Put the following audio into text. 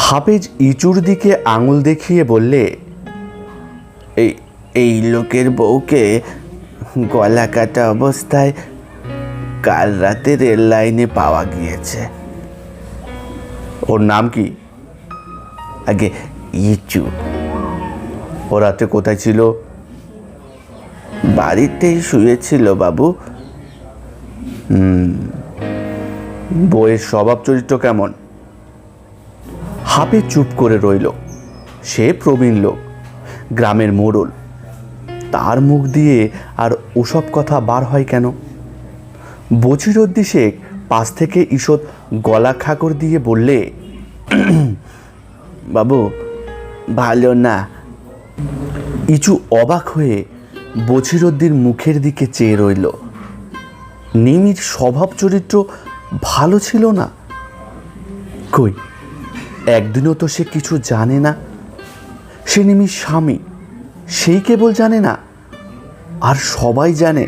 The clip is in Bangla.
হাফেজ ইচুর দিকে আঙুল দেখিয়ে বললে, এই এই লোকের বউকে গলা কাটা অবস্থায় কাল রাতে রেল লাইনে পাওয়া গিয়েছে। ওর নাম কি? আগে ইচু। ও রাতে কোথায় ছিল? বাড়িতেই শুয়েছিল বাবু। বউয়ের স্বভাব চরিত্র কেমন? হাফেজ চুপ করে রইল। সে প্রবীণ লোক, গ্রামের মোড়ল, তার মুখ দিয়ে আর ওসব কথা বার হয় কেন? বচিরউদ্দিন শেখ পাশ থেকে ঈষৎ গলা খাকড় দিয়ে বললে, বাবু ভালো না। ইচু অবাক হয়ে বচিরউদ্দিন মুখের দিকে চেয়ে রইল। নিমির স্বভাব চরিত্র ভালো ছিল না? কই, একদিনও তো সে কিছু জানে না। সে নিমির স্বামী, সেই কেবল জানে না, আর সবাই জানে